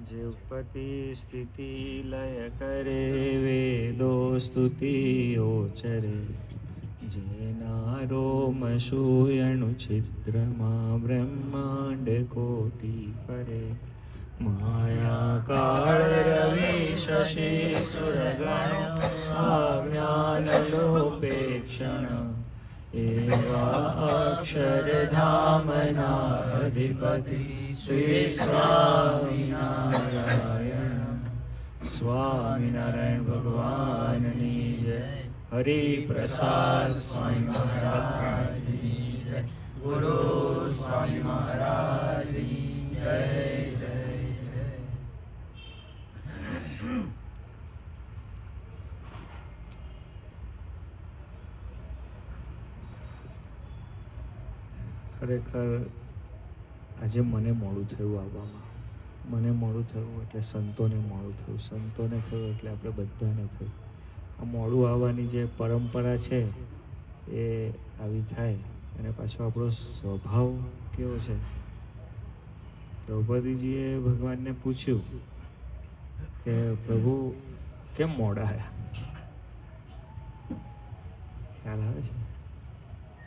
જે ઉત્પત્તિ સ્થિતિ લય કરે વેદો સ્તુતિઓ ચરે, જેના રોમ શૂયણુ છિદ્રમાં બ્રહ્માંડ કોટી ફરે. માયા કાળ રવિ શશી સુરગણ અજ્ઞાન લોપેક્ષણ, એવા અક્ષરધામના અધિપતિ શ્રી સ્વામિનારાયણ. સ્વામિનારાયણ ભગવાનની જય. હરિ પ્રસાદ સ્વામી મહારાજની જય. ગુરુ સ્વામી મહારાજની જય જય જય. ખરેખર આજે મને મોડું થયું આવવામાં. મને મોડું થયું એટલે સંતોને મોડું થયું, સંતોને થયું એટલે આપણે બધાને થયું. આ મોડું આવવાની જે પરંપરા છે એ આવી થાય. અને પાછો આપણો સ્વભાવ કેવો છે. દ્રૌપદીજીએ ભગવાનને પૂછ્યું કે પ્રભુ કેમ મોડા આવ્યા? ખ્યાલ આવે છે?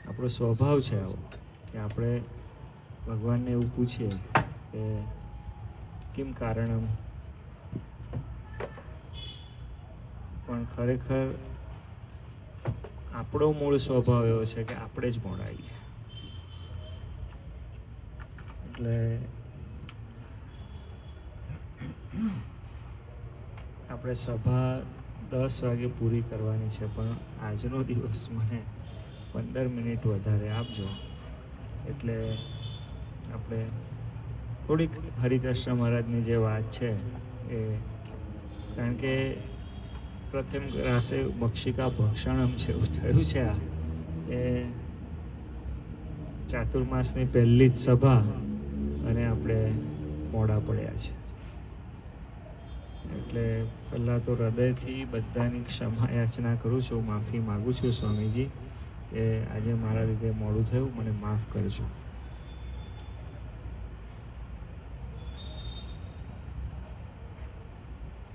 આપણો સ્વભાવ છે આવો કે આપણે ભગવાનને એવું પૂછીએ કે કેમ કારણમ, પણ ખરેખર આપણો મૂળ સ્વભાવ એવો છે કે આપણે જ મોડા આવીએ. એટલે આપણે સભા 10 વાગે પૂરી કરવાની છે, પણ આજનો દિવસ મને 15 મિનિટ વધારે આપજો. એટલે આપણે થોડીક હરિકૃષ્ણ મહારાજની જે વાત છે એ, કારણ કે પ્રથમ રાસે મક્ષિકા ભક્ષણમ છે એવું થયું છે. આ એ ચાતુર્માસની પહેલી જ સભા અને આપણે મોડા પડ્યા છે. એટલે પહેલાં તો હૃદયથી બધાની ક્ષમા યાચના કરું છું, માફી માગું છું સ્વામીજી કે આજે મારા લીધે મોડું થયું, મને માફ કરજો.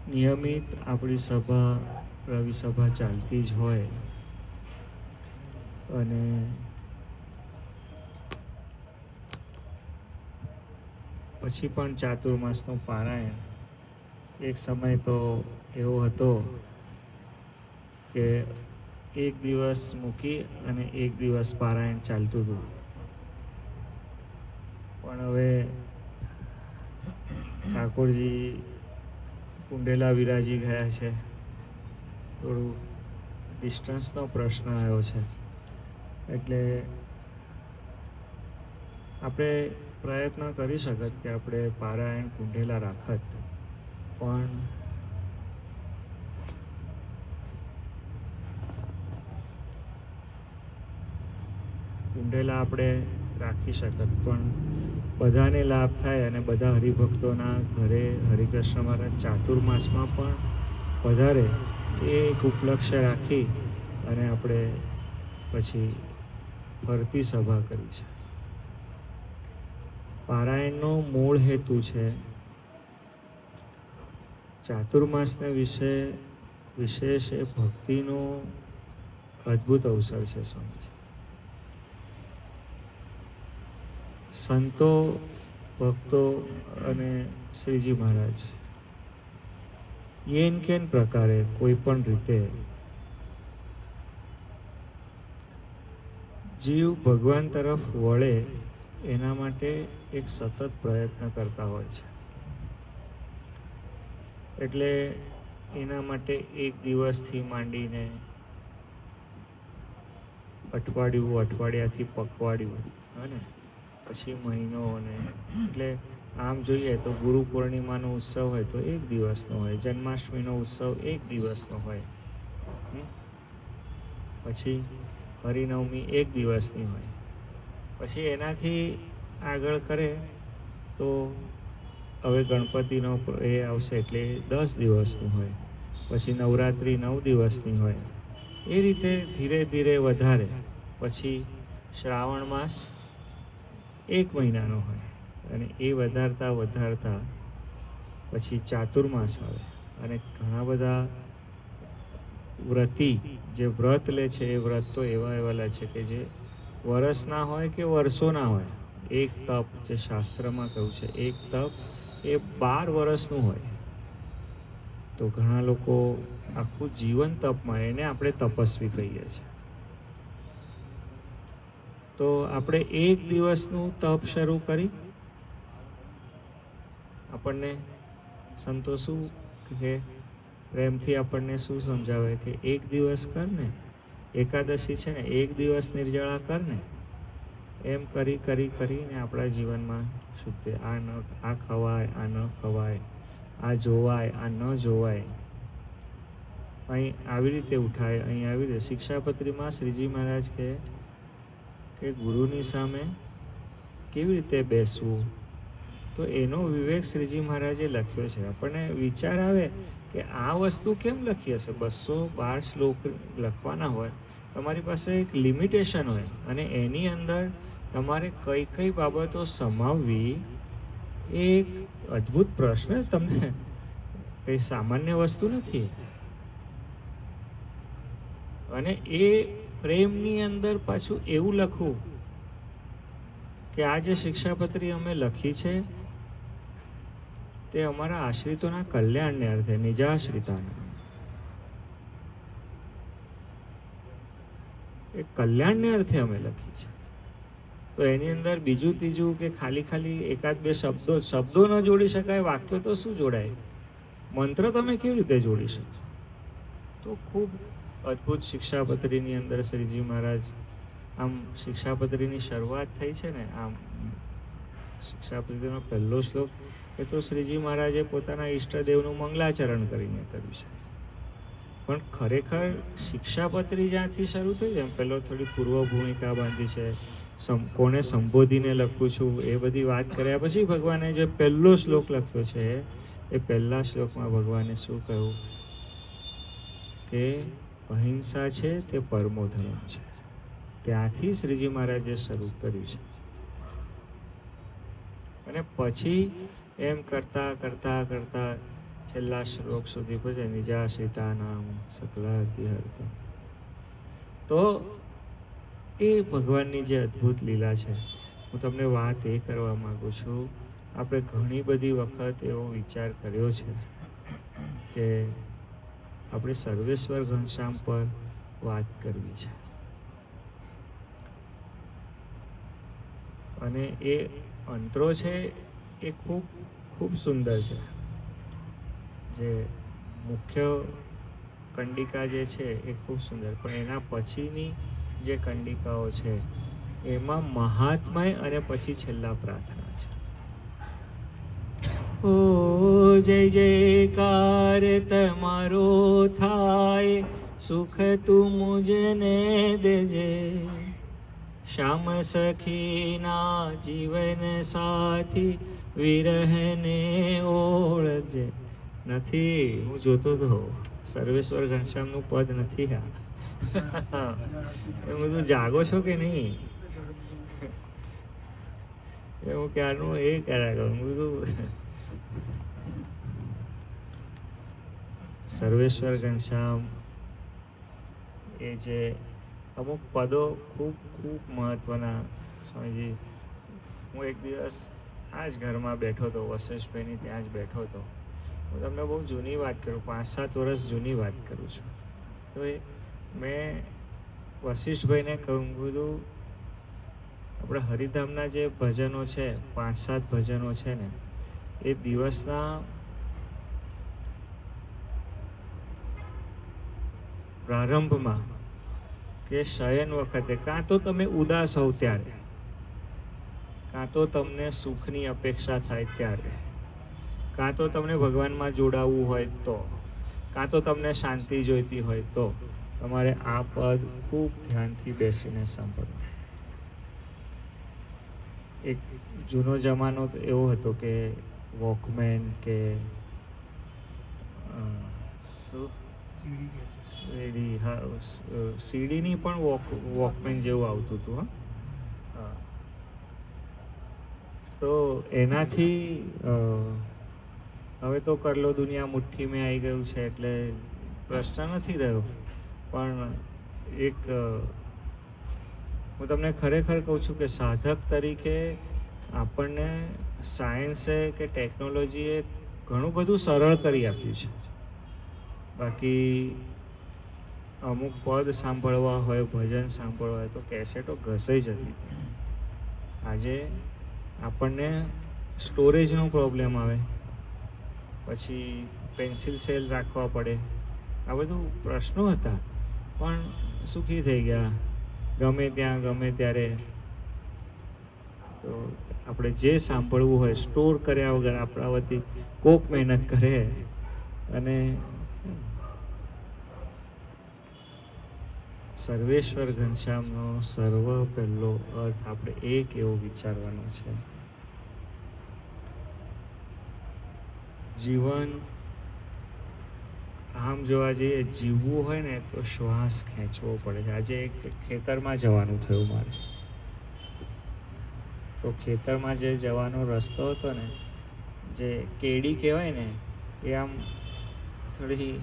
નિયમિત આપણી સભા, રવિ સભા ચાલતી જ હોય અને પછી પણ ચાતુર્માસનું પારાયણ. એક સમય તો એવો હતો કે એક દિવસ મૂકી અને એક દિવસ પારાયણ ચાલતું હતું. પણ હવે ઠાકોરજી કુંડેલા વિરાજી ગયા છે, થોડું ડિસ્ટન્સનો પ્રશ્ન આવ્યો છે. એટલે આપણે પ્રયત્ન કરી શકત કે આપણે પારાયણ કુંડેલા રાખત, પણ કુંડેલા આપણે રાખી શકત, પણ બધાને લાભ થાય અને બધા હરિભક્તોના ઘરે હરિકૃષ્ણ મહારાજ ચાતુર્માસમાં પણ વધારે એ એક ઉપલક્ષ્ય રાખી અને આપણે પછી ફરતી સભા કરી છે. પારાયણનો મૂળ હેતુ છે ચાતુર્માસને વિશેષ એ ભક્તિનો અદ્ભુત અવસર છે સ્વામીજી. સંતો, ભક્તો અને શ્રીજી મહારાજ એન કેન પ્રકારે કોઈ પણ રીતે જીવ ભગવાન તરફ વળે એના માટે એક સતત પ્રયત્ન કરતા હોય છે. એટલે એના માટે એક દિવસથી માંડીને અઠવાડિયું, અઠવાડિયાથી પખવાડિયું અને પછી મહિનો. અને એટલે આમ જોઈએ તો ગુરુ પૂર્ણિમાનો ઉત્સવ હોય તો એક દિવસનો હોય, જન્માષ્ટમીનો ઉત્સવ એક દિવસનો હોય, પછી હરિનવમી એક દિવસની હોય, પછી એનાથી આગળ કરે તો હવે ગણપતિનો એ આવશે એટલે 10 દિવસનું હોય, પછી નવરાત્રિ 9 દિવસની હોય. એ રીતે ધીરે ધીરે વધારે, પછી શ્રાવણ માસ 1 મહિનાનો હોય અને એ વધારતા પછી ચાતુર્માસ આવે, અને ઘણા બધા વ્રતી જે વ્રત લે છે એ વ્રત તો એવા લે છે કે જે વર્ષના હોય કે વર્ષોના હોય. એક તપ જે શાસ્ત્રમાં કહ્યું છે, એક તપ એ 12 વર્ષનું હોય. તો ઘણા લોકો આખું જીવન તપમાં, એને આપણે તપસ્વી કહીએ છીએ. તો આપણે એક દિવસનું તપ શરૂ કરી, આપણને સંતો શું કે પ્રેમથી આપણને શું સમજાવે કે એક દિવસ કર ને, એકાદશી છે ને, એક દિવસ નિર્જળા કર ને. એમ કરીને આપણા જીવનમાં શુદ્ધ, આ ખવાય, આ ન ખવાય, આ જોવાય, આ ન જોવાય, અહીં આવી રીતે ઉઠાય, અહીં આવી રીતે. શિક્ષાપત્રીમાં શ્રીજી મહારાજ કહે કે ગુરુની સામે કેવી રીતે બેસવું, તો એનો વિવેક શ્રીજી મહારાજે લખ્યો છે. આપણને વિચાર આવે કે આ વસ્તુ કેમ લખી હશે? 212 શ્લોક લખવાના હોય, તમારી પાસે એક લિમિટેશન હોય, અને એની અંદર તમારે કઈ કઈ બાબતો સમાવવી, એ એક અદ્ભુત પ્રશ્ન. તમને કઈ સામાન્ય વસ્તુ નથી. અને એ પ્રેમની અંદર પાછું એવું લખવું કે આ જે શિક્ષાપત્રી અમે લખી છે તે અમારા આશ્રિતોના કલ્યાણને અર્થે, નિજાશ્રિતાના એ કલ્યાણને અર્થે અમે લખી છે. તો એની અંદર બીજું ત્રીજું કે ખાલી એકાદ બે શબ્દો ન જોડી શકાય, વાક્યો તો શું જોડાય? મંત્ર તમે કેવી રીતે જોડી શકો? તો ખૂબ અદ્ભુત શિક્ષાપત્રીની અંદર શ્રીજી મહારાજ, આમ શિક્ષાપત્રીની શરૂઆત થઈ છે ને, આમ શિક્ષાપત્રીનો પહેલો શ્લોક એ તો શ્રીજી મહારાજે પોતાના ઈષ્ટદેવનું મંગલાચરણ કરીને કર્યું છે. પણ ખરેખર શિક્ષાપત્રી જ્યાંથી શરૂ થઈ છે, પહેલો થોડી પૂર્વ ભૂમિકા બાંધી છે, કોને સંબોધીને લખું છું એ બધી વાત કર્યા પછી ભગવાને જે પહેલો શ્લોક લખ્યો છે, એ પહેલા શ્લોકમાં ભગવાને શું કહ્યું કે અહિંસા છે તે પરમો ધર્મ છે. ત્યાંથી શ્રીજી મહારાજે શરૂ કર્યું છે. અને પછી એમ કરતા છેલ્લા શ્લોક સુધી પહોંચે, નિજાશ્રિતાનામ સકલાતિહર્તા. તો એ ભગવાનની જે અદ્ભુત લીલા છે, હું તમને વાત એ કરવા માંગુ છું. આપણે ઘણી બધી વખત એવો વિચાર કર્યો છે કે આપણે સર્વેશ્વર ઘનશ્યામ પર વાત કરવી છે, અને એ અંતરો છે એ ખૂબ ખૂબ સુંદર છે. જે મુખ્ય કંડિકા જે છે એ ખૂબ સુંદર, પણ એના પછીની જે કંડિકાઓ છે એમાં મહાત્મય અને પછી છેલ્લા પ્રાર્થના છે. ઓ જય જયકાર તમારો થાય, સુખ તું મુજને દેજે, શ્યામ સખીના જીવન સાથી વિરહને ઓળજે. નથી, હું જોતો હતો સર્વેશ્વર ઘનશ્યામનું પદ નથી. એ બધું જાગો છો કે નહીં? એ હું ક્યારનું એ કર્યા કરું બધું. સર્વેશ્વર ઘનશ્યામ એ જે અમુક પદો ખૂબ ખૂબ મહત્વના. સ્વામીજી, હું એક દિવસ આ જ ઘરમાં બેઠો હતો, વશિષ્ઠભાઈની ત્યાં જ બેઠો હતો. હું તમને બહુ જૂની વાત કરું, 5-7 વર્ષ જૂની વાત કરું છું. તો એ મેં વશિષ્ઠભાઈને કહ્યું બધું, આપણે હરિધામના જે ભજનો છે, 5-7 ભજનો છે ને, એ દિવસના પ્રારંભમાં કે શયન વખતે, કાં તો તમે ઉદાસ હોવ ત્યારે, કાં તો તમને સુખની અપેક્ષા થાય ત્યારે, કાં તો તમને ભગવાનમાં જોડાવવું હોય તો, કાં તો તમને શાંતિ જોઈતી હોય તો તમારે આ પદ ખૂબ ધ્યાનથી બેસીને સાંભળવું. એક જૂનો જમાનો એવો હતો કે વોકમેન કે સીડી, હા, સીડીની પણ વોકમેન જેવું આવતું હતું. તો એનાથી હવે તો કરલો દુનિયા મુઠ્ઠી મેં આવી ગયું છે એટલે પ્રશ્ન નથી રહ્યો. પણ એક હું તમને ખરેખર કહું છું કે સાધક તરીકે આપણને સાયન્સે કે ટેકનોલોજીએ ઘણું બધું સરળ કરી આપ્યું છે. બાકી અમુક પદ સાંભળવા હોય, ભજન સાંભળવા હોય તો કેસેટો ઘસાઈ જતી. આજે આપણને સ્ટોરેજનો પ્રોબ્લેમ આવે, પછી પેન્સિલ સેલ રાખવા પડે. આ બધું પ્રશ્નો હતા, પણ સુખી થઈ ગયા ગમે ત્યાં ગમે ત્યારે. તો આપણે જે સાંભળવું હોય સ્ટોર કર્યા વગર આપણા વતી કોક મહેનત કરે અને સર્વેશ્વર ઘનશ્યામનો સર્વ પહેલો અર્થ આપણે એક એવો વિચારવાનો છે. જીવન આમ જોવા જઈએ, જીવવું હોય ને તો શ્વાસ ખેંચવો પડે છે. આજે એક ખેતરમાં જવાનું થયું મારે, તો ખેતરમાં જે જવાનો રસ્તો હતો ને, જે કેડી કહેવાય ને, એ આમ થોડી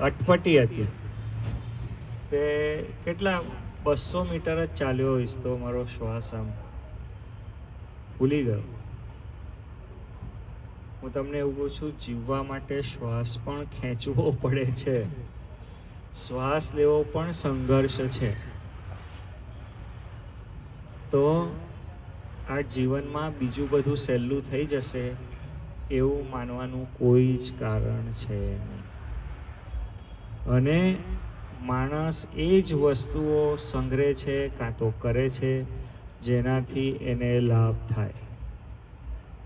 અટપટી હતી. તે કેટલા 200 મીટર જ ચાલ્યો હોઈશ તો મારો શ્વાસ આમ ભૂલી ગયો. હું તમને એવું કહું છું, જીવવા માટે શ્વાસ પણ ખેંચવો પડે છે, શ્વાસ લેવો પણ સંઘર્ષ છે. તો આ જીવનમાં બીજું બધું સહેલું થઈ જશે એવું માનવાનું કોઈ જ કારણ છે નહીં. અને માણસ એ જ વસ્તુઓ સંગ્રહે છે કાં તો કરે છે જેનાથી એને લાભ થાય,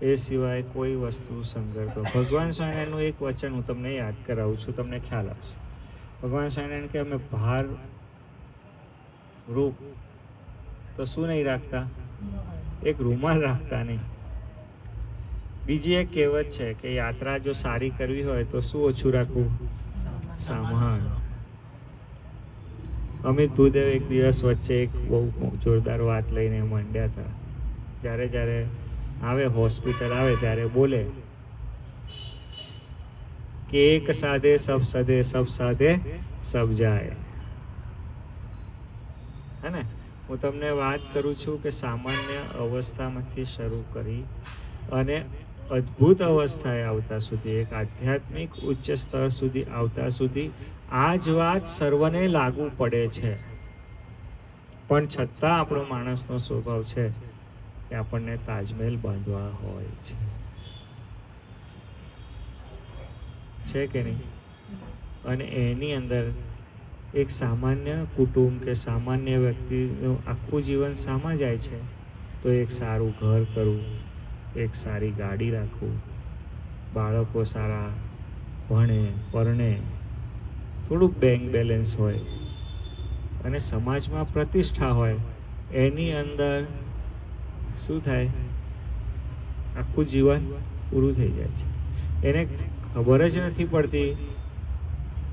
એ સિવાય કોઈ વસ્તુ સંગ્રહતો. ભગવાન સ્વામિનારાયણનું એક વચન હું તમને યાદ કરાવું છું, તમને ખ્યાલ આવશે. ભગવાન સ્વામિનારાયણ કે અમે ભાર રૂપ તો શું નહીં રાખતા? એક રૂમાલ રાખતા નહીં. બીજી એક કહેવત છે કે યાત્રા જો સારી કરવી હોય તો શું ઓછું રાખવું? સામાન. અમિત ભૂદેવ એક દિવસ વચ્ચે એક બહુ જોરદાર વાત લઈને માંડ્યા હતા. જ્યારે આવે હોસ્પિટલ આવે ત્યારે બોલે કે એક સાધે સબ સદે, સબ સાધે સબ જાય. હે ને? હું તમને વાત કરું છું કે સામાન્ય અવસ્થામાંથી શરૂ કરી અને અદ્ભુત અવસ્થાએ આવતા સુધી, એક આધ્યાત્મિક ઉચ્ચ સ્તર સુધી આવતા સુધી આ જ વાત સર્વને લાગુ પડે છે. પણ છતાં આપણો માણસનો સ્વભાવ છે કે આપણને તાજમહેલ બાંધવા હોય છે કે નહીં? અને એની અંદર એક સામાન્ય કુટુંબ કે સામાન્ય વ્યક્તિનું આખું જીવન શામાં જાય છે? તો એક સારું ઘર કરવું, એક સારી ગાડી રાખવું, બાળકો સારા ભણે પરણે, થોડુંક બેંક બેલેન્સ હોય અને સમાજમાં પ્રતિષ્ઠા હોય. એની અંદર શું થાય? આખું જીવન પૂરું થઈ જાય છે. એને ખબર જ નથી પડતી.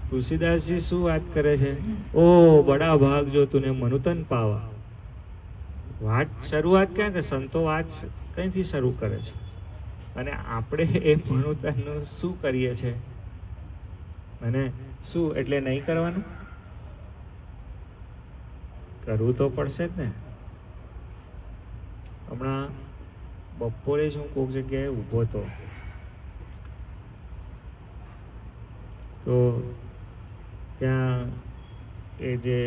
તુલસીદાસજી શું વાત કરે છે? ઓ બડા ભાગ જો તુને મનુતન પાવા. વાત શરૂઆત ક્યાં છે? સંતો વાત કંઈથી શરૂ કરે છે? અને આપણે એ મનુતનનું શું કરીએ છીએ? અને શું એટલે નહીં કરવાનું? કરવું તો પડશે જ ને. હમણાં બપોરે જ હું કોઈક જગ્યાએ ઊભો હતો, તો ત્યાં એ જે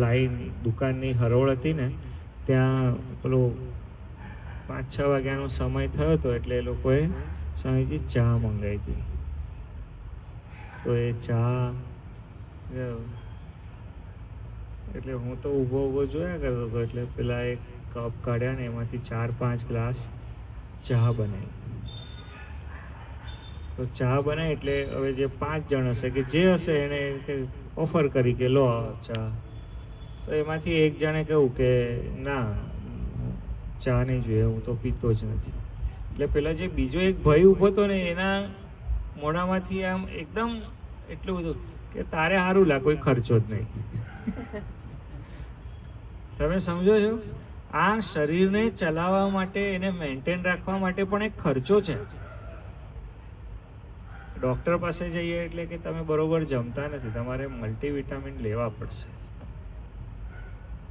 લાઈન દુકાનની હરોળ હતી ને, ત્યાં પેલો 5-6 વાગ્યાનો સમય થયો હતો એટલે એ લોકોએ સ્વામીજી ચા મંગાવી હતી. તો એ ચા એટલે હું તો ઊભો જોયા કરતો હતો. એટલે પેલા એક કપ કાઢ્યા ને એમાંથી 4-5 ગ્લાસ ચા બનાવી. તો ચા બનાવી એટલે હવે જે 5 જણ હશે કે જે હશે એને ઓફર કરી કે લો ચા. તો એમાંથી એક જણે કહ્યું કે ના, ચા નહીં જોઈએ, હું તો પીતો જ નથી. એટલે પેલા જે બીજો એક ભાઈ ઊભો હતો ને, એના મોઢામાંથી આમ એકદમ એટલું બધું કે તારે સારું લાગે, કોઈ ખર્ચો જ નહીં. તમે સમજો છો? આ શરીરને ચલાવવા માટે, એને મેન્ટેન રાખવા માટે પણ એક ખર્ચો છે. ડૉક્ટર પાસે જઈએ એટલે કે તમે બરોબર જમતા નથી, તમારે મલ્ટીવિટામિન લેવા પડશે.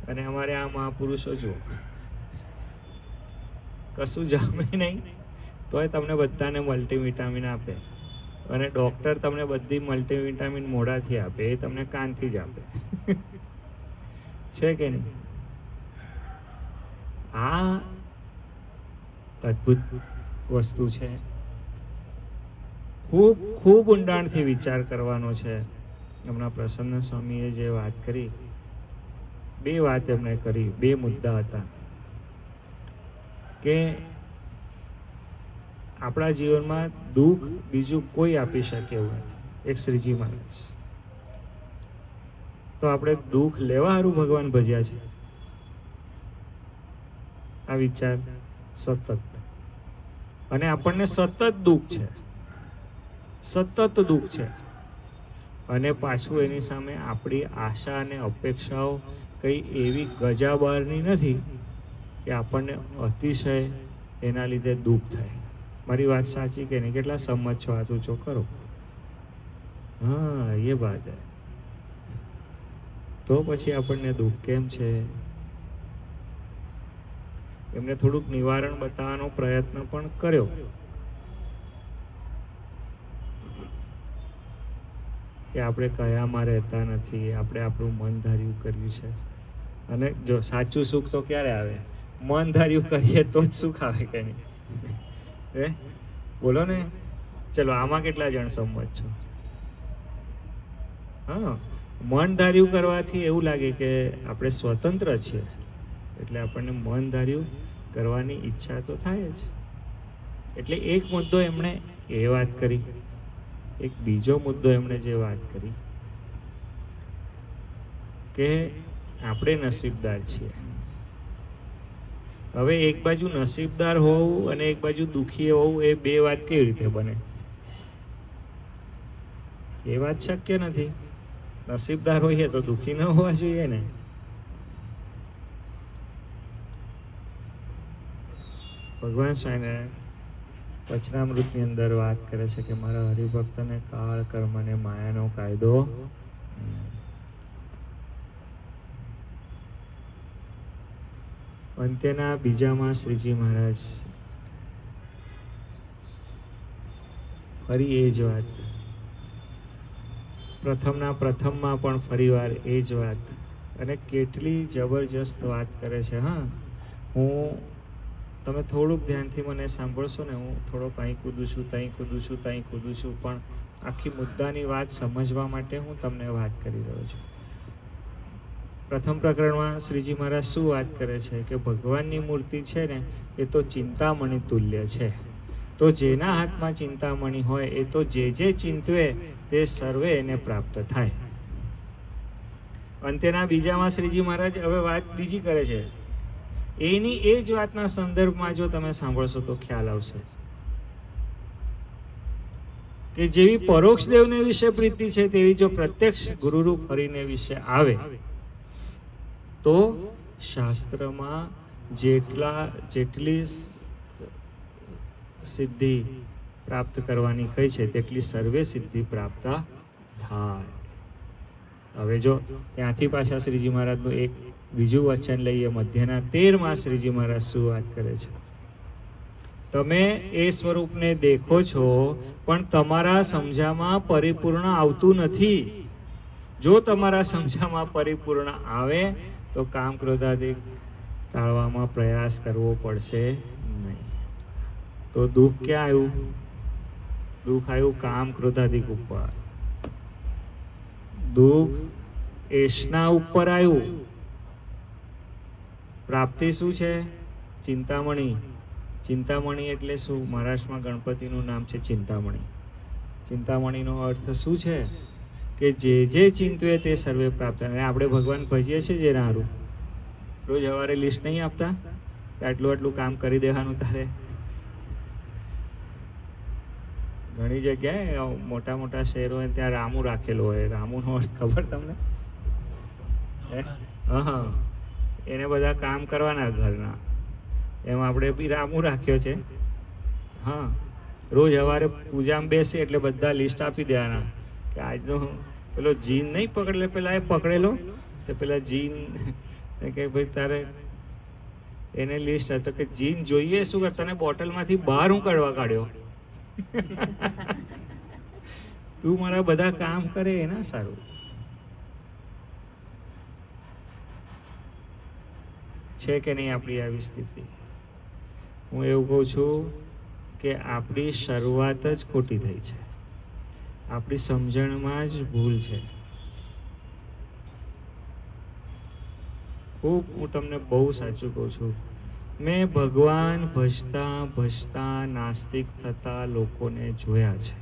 અને અમારે આ મહાપુરુષો જુઓ, કશું જમે નહીં તોય તમને બધાને મલ્ટીવિટામિન આપે, અને ડૉક્ટર તમને બધી મલ્ટીવિટામિન મોઢાથી આપે, એ તમને કાનથી જ આપે. છે કે નહીં? આ અદ્ભુત વસ્તુ છે. ખૂબ ખૂબ ઊંડાણથી વિચાર કરવાનો છે. હમણાં પ્રસન્ન સ્વામીએ જે વાત કરી, બે વાત એમણે કરી, બે મુદ્દા હતા કે આપણા જીવનમાં દુઃખ બીજું કોઈ આપી શકે એવું નથી. એક શ્રીજી મહારાજ. તો આપણે દુઃખ લેવા હારું ભગવાન ભજ્યા છે. આ વિચાર સતત, અને આપણને સતત દુઃખ છે, સતત દુઃખ છે. અને પાછું એની સામે આપણી આશા અને અપેક્ષાઓ કઈ એવી ગજા બહારની નથી કે આપણને અતિશય એના લીધે દુઃખ થાય. મારી વાત સાચી કે નહીં? કેટલા સંમત છો? હાથ ઊંચો કરો. હા, એ વાત હે. તો પછી આપણને દુઃખ કેમ છે? એમને થોડુંક નિવારણ બતાવવાનો પ્રયત્ન પણ કર્યો. કે આપણે કયામાં રહેતા નથી, આપણે આપણું મન ધાર્યું કર્યું છે. અને જો સાચું સુખ તો ક્યારે આવે? મન ધાર્યું કરીએ તો જ સુખ આવે કે નહીં? હે, બોલો ને. ચલો, આમાં કેટલા જણ સંમત છો? હા, મન ધાર્યું કરવાથી એવું લાગે કે આપણે સ્વતંત્ર છીએ, એટલે આપણને મન ધાર્યું કરવાની ઈચ્છા તો થાય જ. એટલે એક મુદ્દો એમણે એ વાત કરી. એક બીજો મુદ્દો એમણે જે વાત કરી કે આપણે નસીબદાર છીએ. હવે એક બાજુ નસીબદાર હોવું અને એક બાજુ દુઃખી હોવું, એ બે વાત કેવી રીતે બને? એ વાત શક્ય નથી. નસીબદાર હોઈએ તો દુઃખી ન હોવા જોઈએ ને. ભગવાન સ્વામિનારાયણ વચનામૃતની અંદર વાત કરે છે કે મારા હરિભક્તને કાળ, કર્મ અને માયાનો કાયદો અંત્યના બીજામાં શ્રીજી મહારાજ ફરી એ જ વાત, પ્રથમના પ્રથમમાં પણ ફરીવાર એ જ વાત, અને કેટલી જબરજસ્ત વાત કરે છે. હા, તમે થોડુંક ધ્યાનથી મને સાંભળશો ને, હું થોડોક અહીં કૂદું છું, ત્યાં કૂદું છું, ત્યાં કૂદું છું, પણ આખી મુદ્દાની વાત સમજવા માટે હું તમને વાત કરી રહ્યો છું. પ્રથમ પ્રકરણમાં શ્રીજી મહારાજ શું વાત કરે છે કે ભગવાનની મૂર્તિ છે ને, એ તો ચિંતામણી તુલ્ય છે. તો જેના હાથમાં ચિંતામણી હોય એ તો જે જે ચિંતવે તે સર્વે એને પ્રાપ્ત થાય. અંત્યના બીજામાં શ્રીજી મહારાજ હવે વાત બીજી કરે છે. એની એ જ વાતના સંદર્ભમાં જો તમે સાંભળશો તો ખ્યાલ આવશે કે જેવી પરોક્ષ દેવને વિશે પ્રીતિ છે, તેવી જો પ્રત્યક્ષ ગુરુરૂપ હરિને વિશે આવે તો શાસ્ત્રમાં જેટલી સિદ્ધિ પ્રાપ્ત કરવાની કહી છે તેટલી સર્વે સિદ્ધિ પ્રાપ્ત થાય. હવે જો ત્યાંથી પાછા શ્રીજી મહારાજનું એક બીજું વચન લઈએ, મધ્યના 13માં શ્રીજી મહારાજ શું વાત કરે છે? તમે એ સ્વરૂપને દેખો છો પણ તમારા સમજામાં પરિપૂર્ણ આવતું નથી. જો તમારા સમજામાં પરિપૂર્ણ આવે તો કામ ક્રોધાદિ ટાળવામાં પ્રયાસ કરવો પડશે નહીં. તો દુઃખ ક્યાં આવ્યું? દુઃખ આવ્યું કામ ક્રોધાદિક ઉપર. દુઃખ એશના ઉપર આવ્યું. પ્રાપ્તિ શું છે? ચિંતામણી. ચિંતામણી એટલે શું? મહારાષ્ટ્રમાં ગણપતિનું નામ છે ચિંતામણી. ચિંતામણીનો અર્થ શું છે? કે જે જે ચિંતવે તે સર્વે પ્રાપ્ત. અને આપણે ભગવાન ભજીએ છીએ જે હારું, રોજ સવારે લિસ્ટ નહીં આપતા કે આટલું આટલું કામ કરી દેવાનું તારે. ઘણી જગ્યાએ મોટા મોટા શહેરો હોય ત્યાં રામુ રાખેલો હોય. રામુનો અર્થ ખબર તમને? હા, એને બધા કામ કરવાના ઘરના. એમાં આપણે બી રામુ રાખ્યો છે. હા, રોજ સવારે પૂજામાં બેસે એટલે બધા લિસ્ટ આપી દેવાના કે આજનો પેલો જીન નહીં પકડે, પેલા એ પકડેલો તો પેલા જીન કે ભાઈ તારે એને લિસ્ટ હતો કે જીન જોઈએ શું કર, તને બોટલમાંથી બહાર હું કાઢવા કાઢ્યો. તું મારા બધા કામ કરે એના સારું. છે કે નહીં આપણી આવી સ્થિતિ? હું એવું કહું છું કે આપણી શરૂઆત જ ખોટી થઈ છે, આપણી સમજણમાં જ ભૂલ છે. ખૂબ હું તમને બહુ સાચું કહું છું. મેં ભગવાન ભજતા ભજતા નાસ્તિક થતા લોકોને જોયા છે.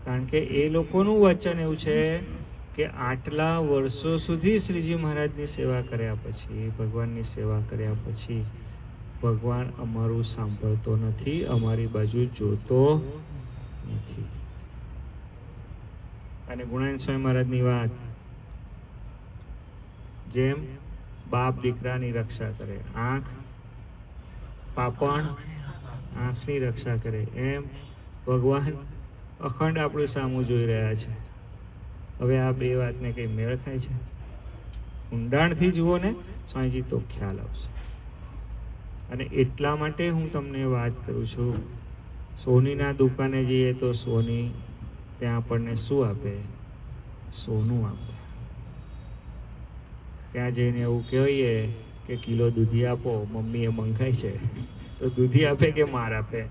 કારણ કે એ લોકોનું વચન એવું છે કે આટલા વર્ષો સુધી શ્રીજી મહારાજની સેવા કર્યા પછી, ભગવાનની સેવા કર્યા પછી ભગવાન અમારું સાંભળતો નથી, અમારી બાજુ જોતો નથી. અને ગુણાનંદ સ્વામી મહારાજની વાત, જેમ બાપ દીકરાની રક્ષા કરે, આંખ પાપણ આંખની રક્ષા કરે, એમ ભગવાન અખંડ આપણું સામું જોઈ રહ્યા છે. હવે આ બે વાતને કઈ મેળ ખાય છે? ઊંડાણથી જુઓ ને સ્વામીજી તો ખ્યાલ આવશે. અને એટલા માટે હું તમને વાત કરું છું, સોનીના દુકાને જઈએ તો સોની ત્યાં આપણને શું આપે? સોનું આપે. ત્યાં જઈને એવું કહીએ કે કિલો દૂધી આપો, મમ્મીએ મંગાઈ છે, તો દૂધી આપે કે માર આપે?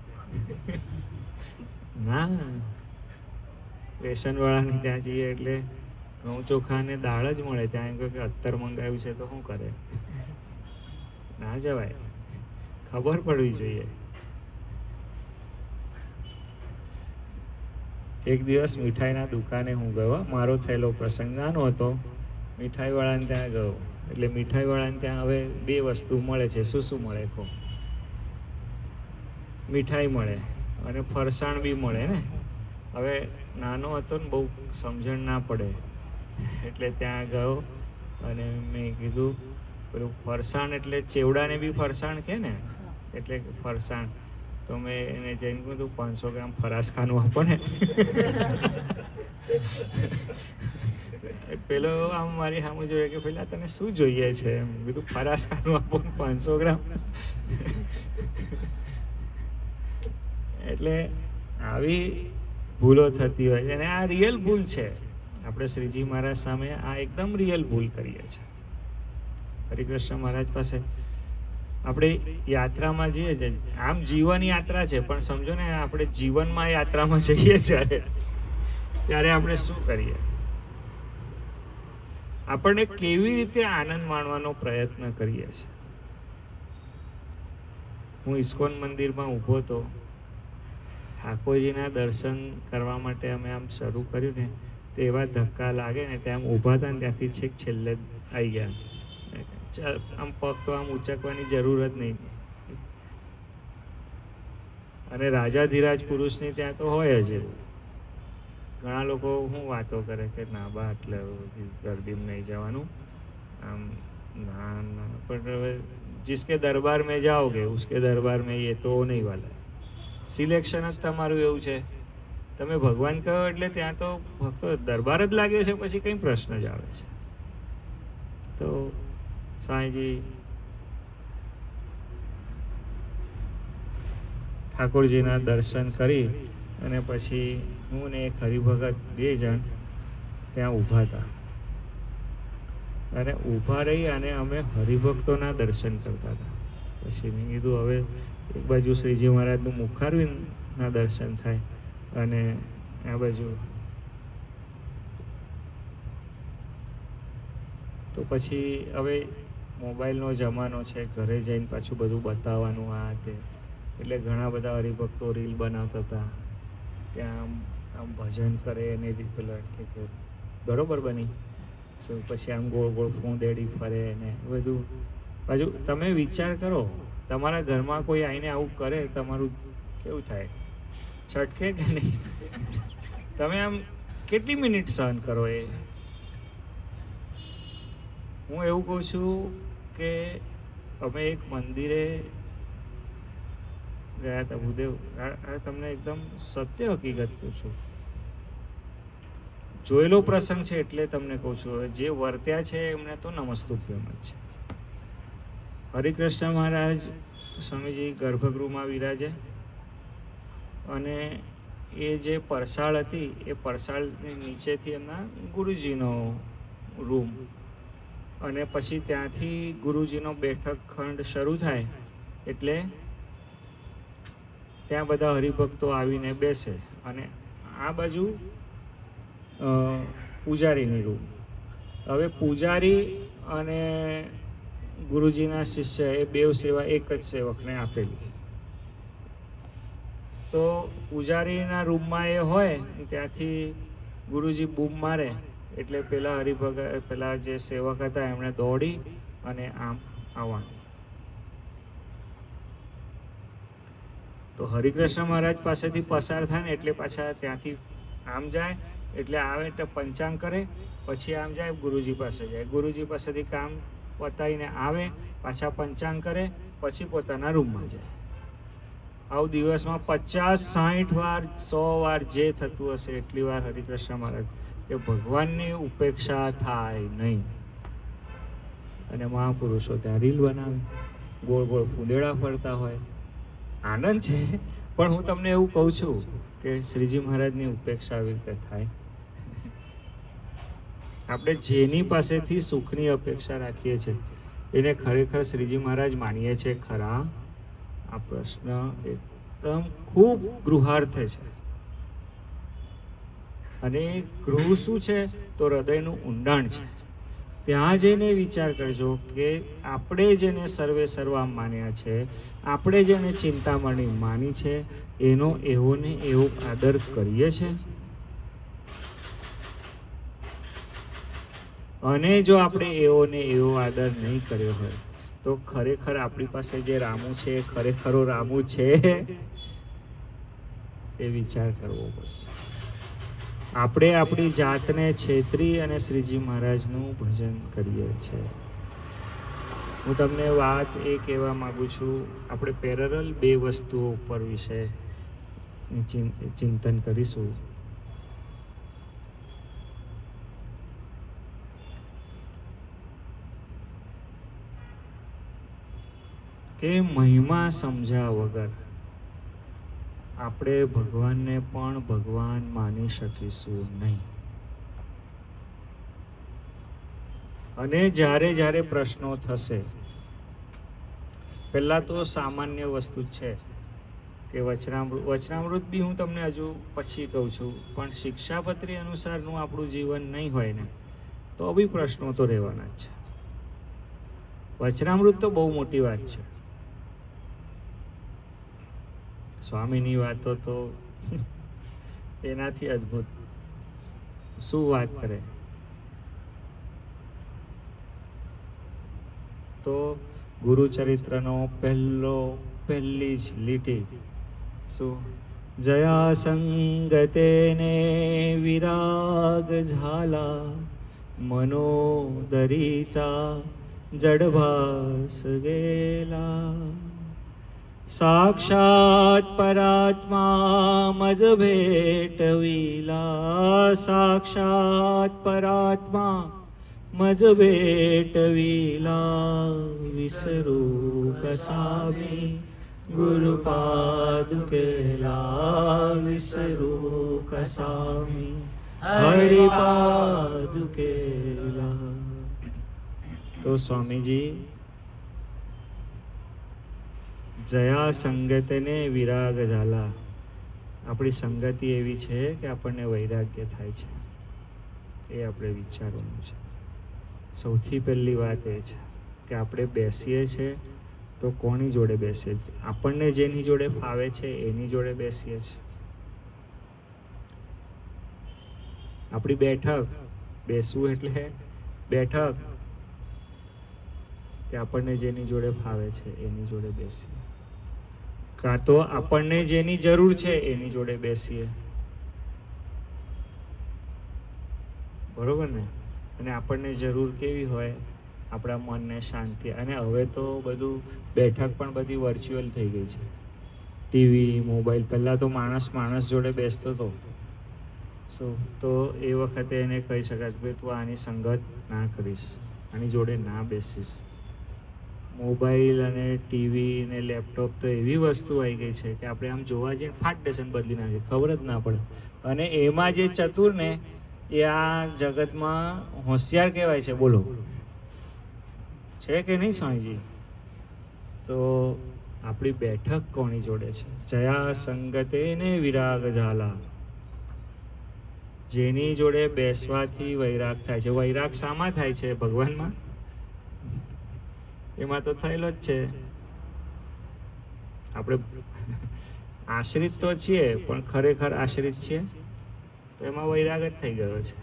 ના. રેશનવાળાની ત્યાં જઈએ એટલે ઘઉં ચોખા અને દાળ જ મળે. ત્યાં એમ કહે કે અત્તર મંગાવ્યું છે તો શું કરે? ના જવાય, ખબર પડવી જોઈએ. એક દિવસ મીઠાઈના દુકાને હું ગયો, મારો થયેલો પ્રસંગ નાનો હતો. મીઠાઈવાળાને ત્યાં ગયો એટલે મીઠાઈવાળાને ત્યાં હવે બે વસ્તુ મળે છે. શું શું મળે કહો? મીઠાઈ મળે અને ફરસાણ બી મળે ને. હવે નાનો હતો ને, બહુ સમજણ ના પડે એટલે ત્યાં ગયો અને મેં કીધું પેલું ફરસાણ એટલે ચેવડાને બી ફરસાણ કહે ને, એટલે ફરસાણ. તો મેં એને જઈને કીધું 500 ગ્રામ ફરાસખાનું આપો ને. પેલો આમ મારી સામે જોઈએ કે પેલા તને શું જોઈએ છે? એમ કીધું ફરાસખાનું આપો 500 ગ્રામ. એટલે આવી ભૂલો થતી હોય છે અને આ રિયલ ભૂલ છે. આપણે શ્રીજી મહારાજ સામે આ એકદમ રિયલ ભૂલ કરીએ છીએ. હરિકૃષ્ણ મહારાજ પાસે આપણે યાત્રામાં જઈએ છીએ. આમ જીવન યાત્રા છે, પણ સમજો ને આપણે જીવનમાં યાત્રામાં જઈએ ત્યારે આપણે શું કરીએ? આપણને કેવી રીતે આનંદ માણવાનો પ્રયત્ન કરીએ છીએ? હું ઇસ્કોન મંદિરમાં ઊભો હતો. ઠાકોરજીના દર્શન કરવા માટે અમે આમ શરૂ કર્યું ને, તો એવા ધક્કા લાગે ને, ત્યાં ઊભા હતા ને ત્યાંથી છેક છેલ્લે આવી ગયા. આમ પગ તો આમ ઉચકવાની જરૂર જ નહીં. અને રાજાધિરાજ પુરુષની ત્યાં તો હોય જ એવું. ઘણા લોકો શું વાતો કરે કે ના બા એટલે ગરદીમાં નહીં જવાનું, આમ ના ના. પણ હવે જિસકે દરબાર મેં જાઓગે ઉસકે દરબાર મેં ये तो નહીં વાલા. સિલેક્શન જ તમારું એવું છે. તમે ભગવાન કહો એટલે ત્યાં તો ભક્તો દરબાર જ લાગ્યો છે, પછી કંઈ પ્રશ્ન જ આવે છે? તો સ્વામીજી ઠાકોરજીના દર્શન કરી અને પછી હું ને એક હરિભગત 2 જણ ત્યાં ઊભા હતા. અને ઊભા રહી અને અમે હરિભક્તોના દર્શન કરતા હતા. પછી મેં કીધું હવે એક બાજુ શ્રીજી મહારાજનું મુખારવિંદના દર્શન થાય અને આ બાજુ તો પછી હવે મોબાઈલનો જમાનો છે, ઘરે જઈને પાછું બધું બતાવવાનું આ તે. એટલે ઘણા બધા હરિભક્તો રીલ બનાવતા હતા, ત્યાં આમ ભજન કરે એને પેલા કે બરોબર બની, પછી આમ ગોળ ગોળ ફૂંદેડી ફરે ને બધું. પાછું તમે વિચાર કરો, તમારા ઘરમાં કોઈ આવીને આવું કરે, તમારું કેવું થાય? છટકે કે નહીં? તમે આમ કેટલી મિનિટ સહન કરો? હું એવું કહું છું કે અમે એક મંદિરે ગયા હતા ભૂદેવ, આ તમને એકદમ સત્ય હકીકત કહું છું, જોયેલો પ્રસંગ છે એટલે તમને કહું છું. હવે જે વર્ત્યા છે એમને તો નમસ્તુભ્યમ જ છે. હરિકૃષ્ણ મહારાજ સ્વામીજી ગર્ભગૃહમાં વિરાજે અને એ જે પરસાળ હતી એ પરસાળની નીચેથી એમના ગુરુજીનો રૂમ, અને પછી ત્યાંથી ગુરુજીનો બેઠક ખંડ શરૂ થાય એટલે ત્યાં બધા હરિભક્તો આવીને બેસે, અને આ બાજુ પૂજારીની રૂમ. હવે પૂજારી અને ગુરુજીના શિષ્ય એ બેવ સેવા એક જ સેવકને આપેલી. તો પૂજારીના રૂમમાં એ હોય ત્યાંથી ગુરુજી બૂમ મારે એટલે પેલા જે સેવક હતા એમણે દોડી અને આમ આવવાનું. તો હરિકૃષ્ણ મહારાજ પાસેથી પસાર થાય ને એટલે પાછા ત્યાંથી આમ જાય, એટલે આવે એટલે પંચાંગ કરે, પછી આમ જાય ગુરુજી પાસે જાય, ગુરુજી પાસેથી કામ પતાવીને આવે, પાછા પંચાંગ કરે, પછી પોતાના રૂમમાં જાય. આવું દિવસમાં 50-60 વાર 100 વાર જે થતું હશે એટલી વાર હરિકૃષ્ણ મહારાજ કે ભગવાનની ઉપેક્ષા થાય નહીં. અને મહાપુરુષો ત્યાં રીલ બનાવે, ગોળ ગોળ ફૂંદેડા ફરતા હોય, આનંદ છે. પણ હું તમને એવું કહું છું કે શ્રીજી મહારાજની ઉપેક્ષા આવી રીતે થાય? આપણે જેની પાસેથી સુખની અપેક્ષા રાખીએ છીએ એને ખરેખર શ્રીજી મહારાજ માનીએ છીએ ખરા? આ પ્રશ્ન એકદમ ખૂબ ગૃહાર્થ છે. અને ગૃહ શું છે? તો હૃદયનું ઊંડાણ છે. ત્યાં જઈને વિચાર કરજો કે આપણે જેને સર્વે સર્વા માન્યા છે, આપણે જેને ચિંતામણી માની છે, એનો એવો ને એવો આદર કરીએ છે. અને જો આપણે એવો ને એવો આદર નહીં કર્યો હોય તો ખરેખર આપણી પાસે જે રામુ છે એ ખરેખરો રામુ છે? એ વિચાર કરવો પડશે. આપણે આપણી જાતને છેતરી અને શ્રીજી મહારાજનું ભજન કરીએ છીએ. હું તમને વાત એ કહેવા માગું છું, આપણે પેરેલલ બે વસ્તુઓ ઉપર વિશે ચિંતન કરીશું. કે મહિમા સમજ્યા વગર આપણે ભગવાનને પણ ભગવાન માની શકીશું નહીં. અને જ્યારે જ્યારે પ્રશ્નો થશે, પહેલા તો સામાન્ય વસ્તુ છે કે વચનામૃત બી હું તમને હજુ પછી કહું છું, પણ શિક્ષાપત્રી અનુસારનું આપણું જીવન નહીં હોય ને તો બી પ્રશ્નો તો રહેવાના જ છે. વચનામૃત તો બહુ મોટી વાત છે. સ્વામીની વાતો તો એનાથી અદ્ભુત શું વાત કરે. તો ગુરુચરિત્રનો પહેલી જ લીટી શું? જયા સંગતેને વિરાગ ઝાલા, મનોદરીચા જડભાસ ગેલા, સાક્ષાત પરાત્મા મજ ભેટવીલા, સાક્ષાત પરાત્મા મજ ભેટવીલા, વિસરું કસામી ગુરુ પાદુકેલા, વિસરું કસામી હરિ પાદુકેલા. તો સ્વામીજી જયા સંગતને વિરાગ ઝાલા, આપણી સંગતિ એવી છે કે આપણને વૈરાગ્ય થાય છે. એ આપણે વિચારવાનું છે. સૌથી પહેલી વાત એ છે કે આપણે બેસીએ છીએ તો કોની જોડે બેસીએ છીએ? આપણને જેની જોડે ફાવે છે એની જોડે બેસીએ છીએ. આપણી બેઠક, બેસવું એટલે બેઠક, કે આપણને જેની જોડે ફાવે છે એની જોડે બેસીએ, કાં તો આપણને જેની જરૂર છે એની જોડે બેસીએ. બરોબર ને? અને આપણને જરૂર કેવી હોય આપણા મનને શાંતિ. અને હવે તો બધું બેઠક પણ બધી વર્ચ્યુઅલ થઈ ગઈ છે. TV, mobile. પહેલાં તો માણસ જોડે બેસતો હતો. તો એ વખતે એને કહી શકાય કે તું આની સંગત ના કરીશ, આની જોડે ના બેસીશ. મોબાઈલ અને ટીવી ને લેપટોપ તો એવી વસ્તુ આવી ગઈ છે કે આપણે આમ જોવા જઈએ ફાટ ડેશન બદલી નાખીએ, ખબર જ ના પડે. અને એમાં જે ચતુર ને એ આ જગતમાં હોશિયાર કહેવાય છે. બોલો, છે કે નહીં સ્વામીજી? તો આપણી બેઠક કોની જોડે છે? જયા સંગતે ને વિરાગ ઝાલા. જેની જોડે બેસવાથી વૈરાગ થાય છે. વૈરાગ શામાં થાય છે? ભગવાનમાં. એમાં તો થયેલો જ છે. આપણે આશ્રિત તો છીએ, પણ ખરેખર આશ્રિત છીએ તો એમાં વૈરાગ જ થઈ ગયો છે.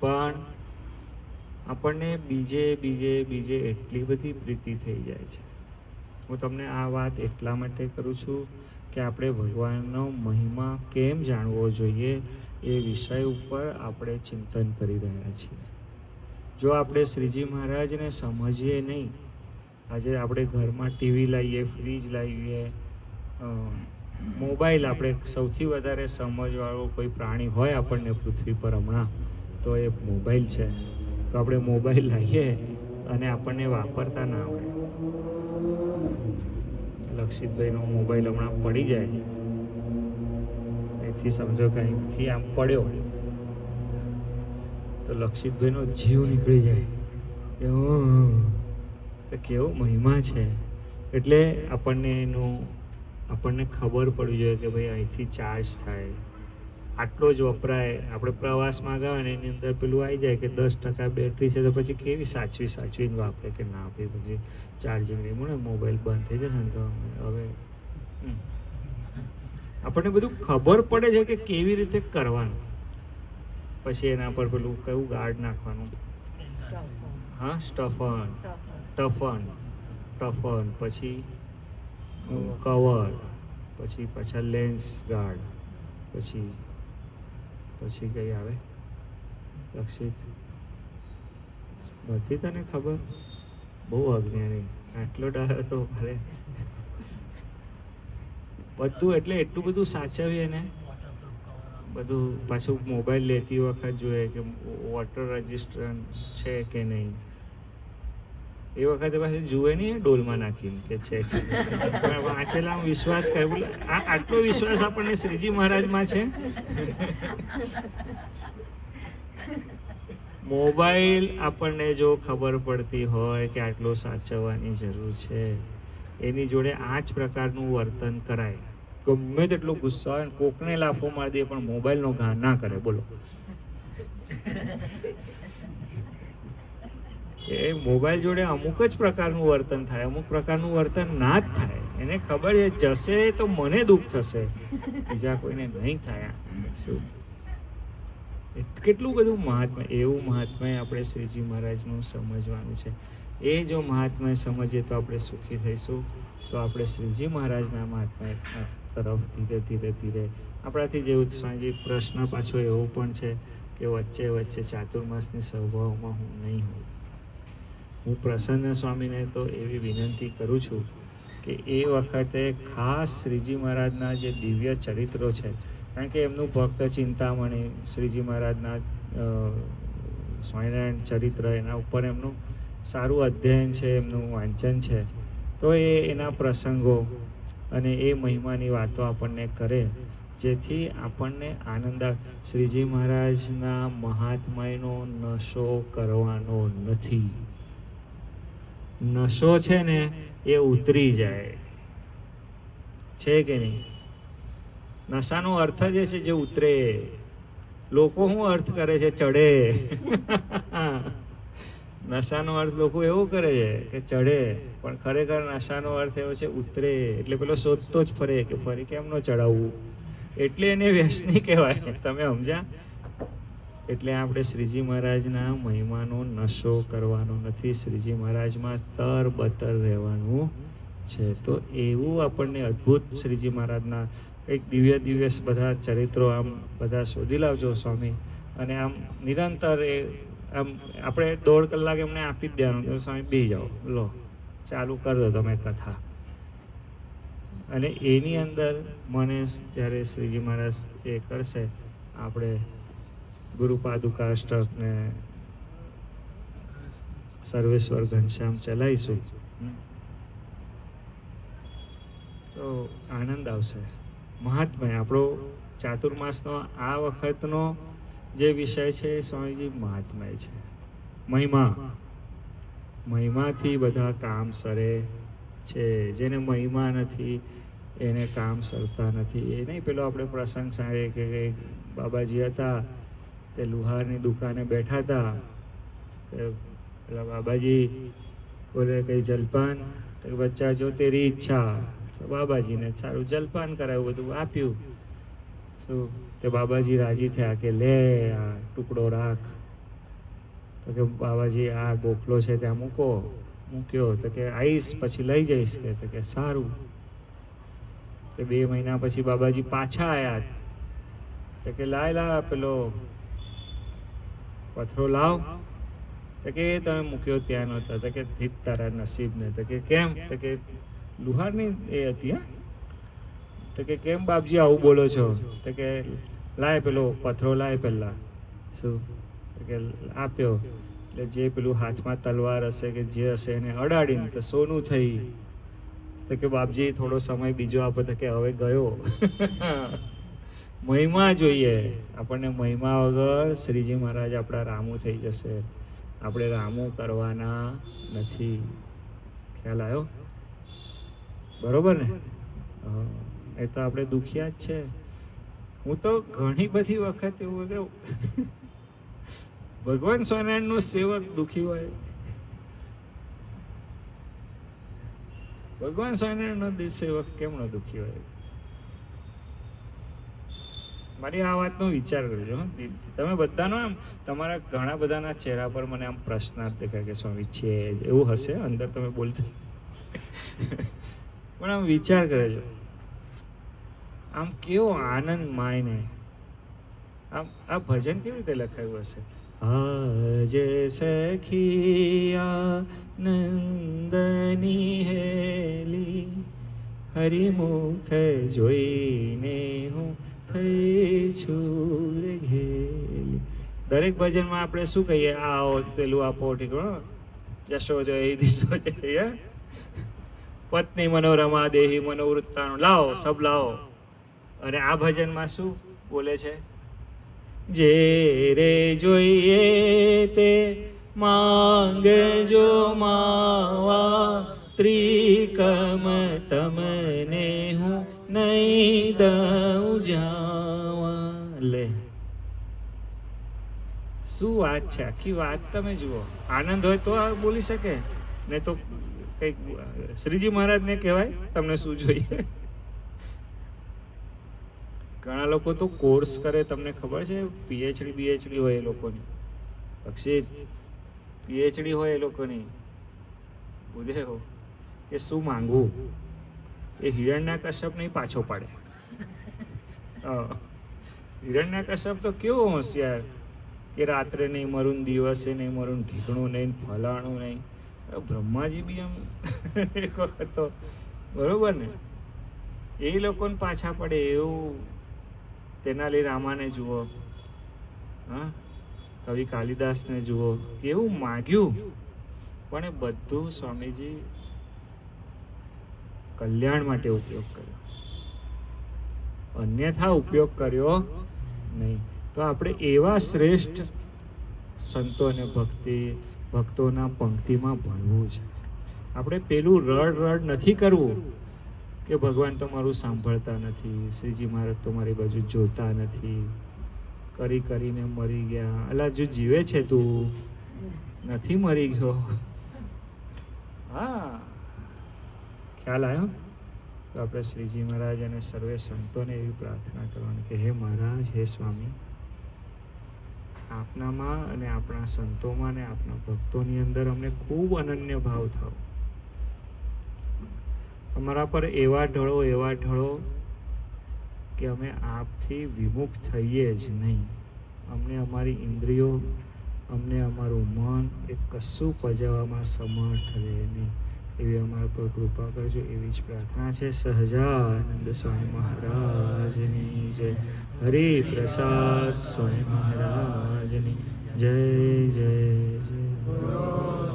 પણ આપણને બીજે એટલી બધી પ્રીતિ થઈ જાય છે. હું તમને આ વાત એટલા માટે કરું છું કે આપણે ભગવાનનો મહિમા કેમ જાણવો જોઈએ એ વિષય ઉપર આપણે ચિંતન કરી રહ્યા છીએ. જો આપણે શ્રીજી મહારાજને સમજીએ નહીં, આજે આપણે ઘરમાં ટીવી લાવીએ, ફ્રીજ લાવીએ, મોબાઈલ, આપણે સૌથી વધારે સમજવાળો કોઈ પ્રાણી હોય આપણને પૃથ્વી પર હમણાં તો એ મોબાઈલ છે. તો આપણે મોબાઈલ લાવીએ અને આપણને વાપરતા ના આવડે. લક્ષિતભાઈનો મોબાઈલ હમણાં પડી જાય, અહીંથી સમજો કે અહીંથી આમ પડ્યો તો લક્ષિતભાઈનો જીવ નીકળી જાય. કેવો મહિમા છે. એટલે આપણને ખબર પડવી જોઈએ કે ભાઈ અહીંથી ચાર્જ થાય, આટલો જ વપરાય. આપણે પ્રવાસમાં ગયા ને એની અંદર પેલું આવી જાય કે 10% બેટરી છે, તો પછી કેવી સાચવીને વાપરે કે ના આપે, પછી ચાર્જિંગ નહીં મળે, મોબાઈલ બંધ થઈ જશે ને. તો હવે આપણને બધું ખબર પડે છે કે કેવી રીતે કરવાનું. પછી એના પર પેલું કયું ગાર્ડ નાખવાનું? હા, ટફન, પછી કવર, પછી પાછા લેન્સ ગાર્ડ, પછી કઈ આવે લક્ષિત? નથી તને ખબર? બહુ અજ્ઞાની, આટલો ડાયો તો મારે બધું. એટલે એટલું બધું સાચવીએ ને બધું. પાછું મોબાઈલ લેતી વખત જોઈએ કે વોટર રેઝિસ્ટન્ટ છે કે નહીં. એ વખતે પાછું જુએ નહીં ડોલમાં નાખીને કે છે વાંચેલા વિશ્વાસ કરે. બોલે આટલો વિશ્વાસ આપણને શ્રીજી મહારાજમાં છે. મોબાઈલ આપણને જો ખબર પડતી હોય કે આટલો સાચવવાની જરૂર છે, એની જોડે આ જ પ્રકારનું વર્તન કરાય. ગમે તેટલો ગુસ્સો આવે, કોકને લાફો મારી દે, પણ મોબાઈલનો ઘા ના કરે. બોલો, એ મોબાઈલ જોડે અમુક જ પ્રકારનું વર્તન થાય, અમુક પ્રકારનું વર્તન ના જ થાય. એને ખબર છે જશે તો મને દુઃખ થશે, બીજા કોઈને નહીં થાય. શું કેટલું બધું મહાત્મા, એવું મહાત્મા આપણે શ્રીજી મહારાજનું સમજવાનું છે. એ જો મહાત્મા સમજીએ તો આપણે સુખી થઈશું. તો આપણે શ્રીજી મહારાજના મહાત્મા તરફ ધીરે આપણાથી જેવું. સ્વામીજી પ્રશ્ન પાછો એવો પણ છે કે વચ્ચે ચાતુર્માસની સભાઓમાં હું નહીં હોઉં. હું પ્રસન્ન સ્વામીને તો એવી વિનંતી કરું છું કે એ વખતે ખાસ શ્રીજી મહારાજના જે દિવ્ય ચરિત્રો છે, કારણ કે એમનું ભક્ત ચિંતામણી, શ્રીજી મહારાજના સ્વામિનારાયણ ચરિત્ર, એના ઉપર એમનું સારું અધ્યયન છે, એમનું વાંચન છે. તો એના પ્રસંગો અને એ મહિમાની વાતો આપણને કરે, જેથી આપણને આનંદ. શ્રીજી મહારાજના મહાત્માનો નશો કરવાનો નથી. નશો છે ને એ ઉતરી જાય છે કે નહીં? નશાનો અર્થ જ છે જે ઉતરે. લોકો શું અર્થ કરે છે? ચડે. નશાનો અર્થ લોકો એવો કરે છે કે ચડે, પણ ખરેખર નશાનો અર્થ એવો છે ઉતરે. એટલે પેલો શોધતો જ ફરે કે ફરી કેમ ન ચડાવવું, એટલે એને વ્યસની કહેવાય. તમે સમજ્યા? એટલે આપણે શ્રીજી મહારાજના મહિમાનો નશો કરવાનો નથી, શ્રીજી મહારાજમાં તરબતર રહેવાનું છે. તો એવું આપણને અદ્ભુત શ્રીજી મહારાજના કંઈક દિવ્ય બધા ચરિત્રો આમ બધા શોધી લાવજો સ્વામી, અને આમ નિરંતર એ આમ આપણે 1.5 કલાક એમને આપી જ દેવાનું કે સ્વામી બેસી જાઓ, લો ચાલુ કરી દો તમે કથા. અને એની અંદર મને જ્યારે શ્રીજી મહારાજ એ કરશે, આપણે ગુરુ પાદુકા અષ્ટક ને સર્વેશ્વર ઘનશ્યામ ચલાવીશું તો આનંદ આવશે. મહાત્મય આપણો ચાતુર્માસનો આ વખતનો જે વિષય છે એ સ્વામીજી મહાત્મય છે. મહિમાથી બધા કામ સરે છે. જેને મહિમા નથી એને કામ સરતા નથી. એ નહીં પેલો આપણે પ્રસંગ સાંભળીએ કે બાબાજી હતા તે લુહારની દુકાને બેઠા હતા. પેલા બાબાજી બોલે કઈ જલપાન, બચ્ચા જો તેરી ઈચ્છા. તો બાબાજીને સારું જલપાન કરાવ્યું, બધું આપ્યું. શું તે બાબાજી રાજી થયા કે લે આ ટુકડો રાખ. તો કે બાબાજી આ ગોખલો છે ત્યાં મૂક્યો. તો કે આવીશ પછી લઈ જઈશ. કે સારું. કે 2 મહિના પછી બાબાજી પાછા આવ્યા. તો કે લા પેલો પથરો લાવ. તો કે તમે મૂક્યો ત્યાં નહોતા. તો કે ધીત તારા નસીબને. તો કે કેમ? તો કે લુહારની એ હતી. હા. તો કે કેમ બાપજી આવું બોલો છો? તો કે લાય પેલો પથરો લાય પહેલા. શું? તો કે આપ્યો. એટલે જે પેલું હાથમાં તલવાર હશે કે જે હશે એને અડાડીને તો સોનું થઈ. તો કે બાપજી થોડો સમય બીજો આપો. તો કે હવે ગયો. મહિમા જોઈએ આપણને. મહિમા વગર શ્રીજી મહારાજ આપણા રામુ થઈ જશે. આપણે રામુ કરવાના નથી. ખ્યાલ આવ્યો? બરોબર ને? એ તો આપણે દુખિયા જ છે. હું તો ઘણી બધી વખત એવું કે ભગવાન સ્વામિનારાયણનો સેવક દુખી હોય. ભગવાન સ્વામિનારાયણનો સેવક કેમ ન દુખી હોય? મારી આ વાતનો વિચાર કરજો. તમે બધાનો આમ તમારા ઘણા બધાના ચહેરા પર મને આમ પ્રશ્નાર્થ દેખાય કે સ્વામી છે એવું હશે અંદર તમે બોલતા, પણ આમ વિચાર કરજો. આમ કેવો આનંદ માય ને આમ આ ભજન કેવી રીતે લખાયું હશે? આજ સખિયા નંદની હેલી હરિમુખ જોઈને હું થઈ છું ઘેલી. દરેક ભજનમાં આપણે શું કહીએ? આવો પેલું આપો ઠીક યશોદય દીધો છે. પત્ની મનોરમા દેહી મનોવૃત્તાનું લાવો સબ લાવો. અને આ ભજનમાં શું બોલે છે? જે રે જોઈએ તે માંગજો માવા, ત્રિકમ તમને હું નહીં દઉં જાવા. લે શું વાત છે! આખી વાત તમે જુઓ. આનંદ હોય તો આ બોલી શકે, ને તો કંઈક શ્રીજી મહારાજને કહેવાય તમને શું જોઈએ. ઘણા લોકો તો કોર્સ કરે, તમને ખબર છે? PhD હોય એ લોકોની. અક્ષિત PhD હોય એ લોકોની. બોલે કે શું માંગવું એ હિરણ્યકશ્યપ નહીં પાછો પાડે. હિરણ્યકશ્યપ તો કેવો હોશિયાર કે રાત્રે નહીં મરું, દિવસે નહીં મરું, ઢીકણું નહીં, ફલાણું નહીં. બ્રહ્માજી બી આમ એક વખત તો બરોબર ને એ લોકોને પાછા પડે એવું. તેનાલી રામાને જુઓ, હા, કવિ કાલિદાસને જુઓ, કેવું માગ્યું પણ એ બધું સ્વામીજી કલ્યાણ માટે ઉપયોગ કર્યો, અન્યથા ઉપયોગ કર્યો નહીં. તો આપણે એવા શ્રેષ્ઠ સંતો અને ભક્તોના પંક્તિમાં ભણવું છે. આપણે પેલું રડ નથી કરવું કે ભગવાન તો મારું સાંભળતા નથી, શ્રીજી મહારાજ તો મારી બાજુ જોતા નથી, કરીને મરી ગયા. અલા જો જીવે છે તું નથી મરી ગયો. હા, ખ્યાલ આવ્યો? તો આપણે શ્રીજી મહારાજ અને સર્વે સંતોને એવી પ્રાર્થના કરવાની કે હે મહારાજ, હે સ્વામી, આપનામાં અને આપણા સંતોમાં અને આપણા ભક્તોની અંદર અમને ખૂબ અનન્ય ભાવ થાવ. અમારા પર એવા ઢળો કે અમે આપથી વિમુખ થઈએ જ નહીં. અમને અમારી ઇન્દ્રિયો અમને અમારું મન એ કશું પજાવવામાં સમર્થ રહે નહીં, એવી અમારા પર કૃપા કરજો, એવી જ પ્રાર્થના છે. સહજાનંદ સ્વામી મહારાજની જય. હરિ પ્રસાદ સ્વામી મહારાજની જય જય જય.